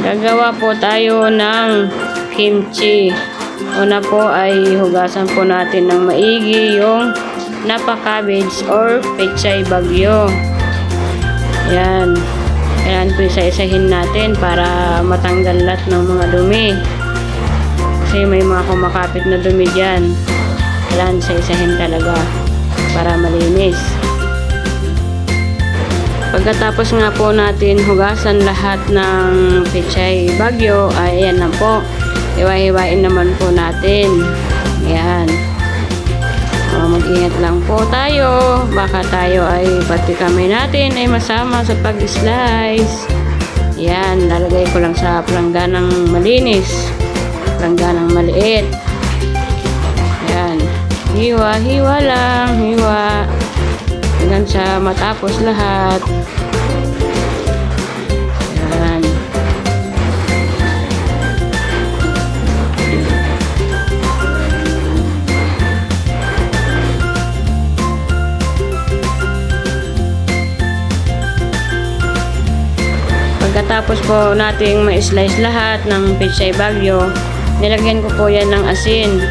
Gagawa po tayo ng kimchi. Una po ay hugasan po natin ng maigi yung napa cabbage or pechay bagyo. Yan. Kailangan po isa-isahin natin para matanggal lahat ng mga dumi. Kasi may mga kumakapit na dumi dyan. Kailangan isa-isahin talaga para malinis. Pagkatapos nga po natin hugasan lahat ng pechay bagyo, ay ayan na po. Iwa-iwain naman po natin. Ayan. Mag-ingat lang po tayo. Baka tayo ay pati kamay natin ay masama sa pag-slice. Ayan. Lalagay ko lang sa plangganang malinis. Plangganang maliit. Ayan. Hiwa-hiwa lang. Hiwa. Hanggang sa matapos lahat. Ayan. Pagkatapos po nating ma-slice lahat ng pechay bagyo, nilagyan ko po yan ng asin.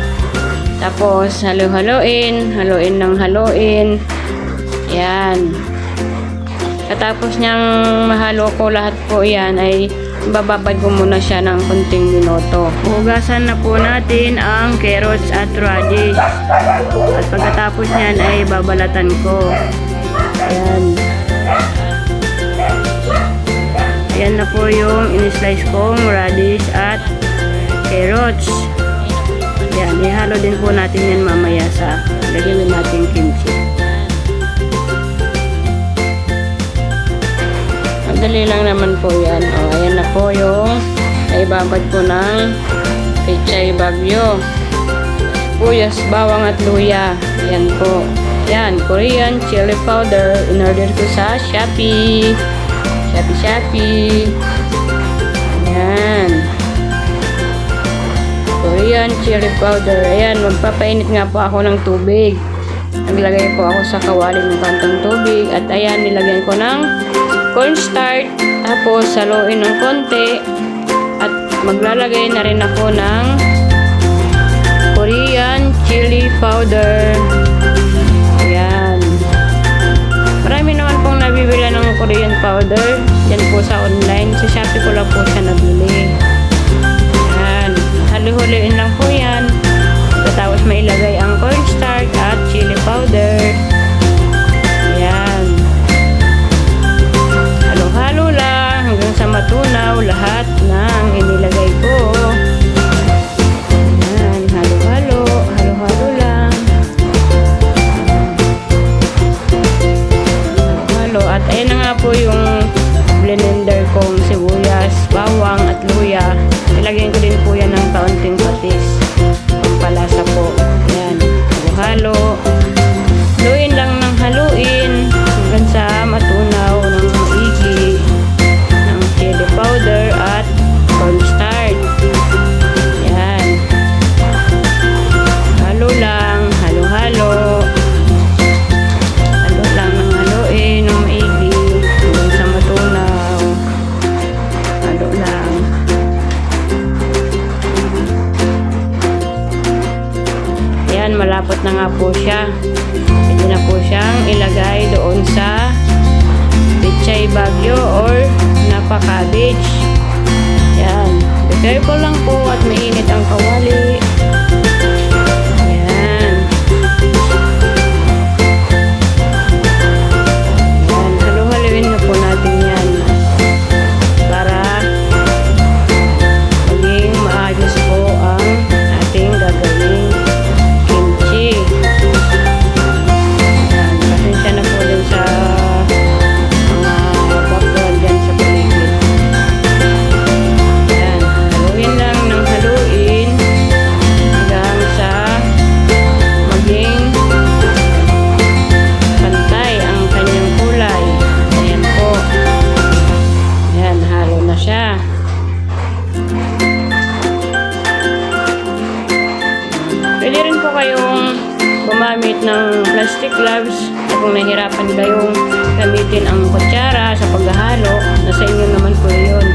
Tapos halo-haloin, haluin ng haluin. Yan. Katapos niyang mahalo ko lahat po yan, ay bababad ko muna siya ng kunting minuto. Hugasan na po natin ang carrots at radish. At pagkatapos niyan ay babalatan ko. Ayan. Ayan na po yung in-slice kong radish at carrots. Ayan. Ihalo din po natin yan mamaya sa lagyan natin kimchi. Madali lang naman po yan. O, ayan na po yung naibabad ko ng pechay bagyo. Buyas, bawang at luya. Ayan po. Yan, Korean chili powder. In-order ko sa Shopee. Shopee. Ayan. Korean chili powder. Ayan, magpapainit nga po ako ng tubig. Naglagay po ako sa kawali ng kantong tubig. At ayan, nilagyan ko ng cornstarch. Tapos, haluin ng konti. At maglalagay na rin ako ng Korean chili powder. Ayan. Marami naman pong nabibila ng Korean powder. Yan po sa online. Sa Shopee ko lang po siya nabili. Ayan. Halo-haloin lang po yan. Tapos mailagay ang cornstarch at chili powder. Ayan. Halo-halo lang hanggang sa matunaw lahat ng inilagay ko. Ayan. Halo-halo. Halo-halo lang. Halo-halo. At ayan na nga po yung blender kong sibuyas, bawang at luya. Ilagyan ko din po yan ng kaunting patis. Pampalasa po. Ayan. Halo-halo. Haluin lang ng haluin hanggang sa matunaw ng maigi ng chili powder at cornstarch. Ayan. Halo lang. Halo-halo. Halo lang ng haluin ng maigi hanggang sa matunaw. Halo lang. Ayan, malapot na nga po siya. Pwede na po siyang ilagay doon sa pechay bagyo or napa cabbage. Ayan. Be careful lang po at mainit ang kawali. Ayan. Ayan. Halo-haloin na po natin yan. Para maging maayos po ang ating gagawing kimchi. Ayan, pasensya na po din sa mga background dyan sa paligid. Ayan, haluin lang ng haluin hanggang sa maging pantay ang kanyang kulay. Ayan po. Ayan, halo na siya. Pwede rin po kayong gumamit ng plastic gloves kung nahihirapan kayong gamitin ang kutsara sa paghahalo. Nasa inyo naman po yun.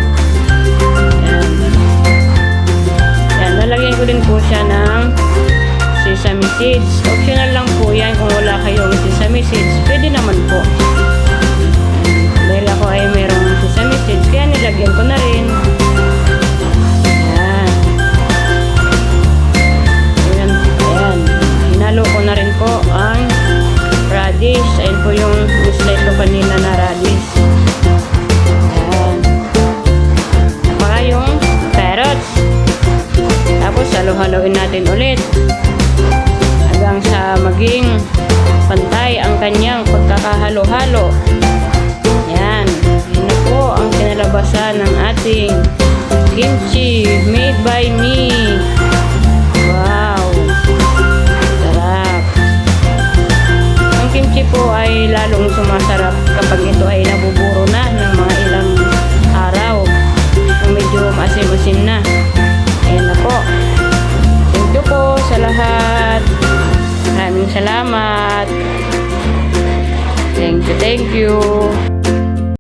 Halo-haloin natin ulit hanggang sa maging pantay ang kanyang pagkakahalo-halo. Yan. Yan na po ang kinalabasan ng ating kimchi made by me. Wow! Sarap! Ang kimchi po ay lalong sumasarap kapag ito ay nabuburo na ng mga ilang araw. Medyo maasim-asim na. Ayan na po. Thank you po sa lahat. Maraming salamat. Thank you.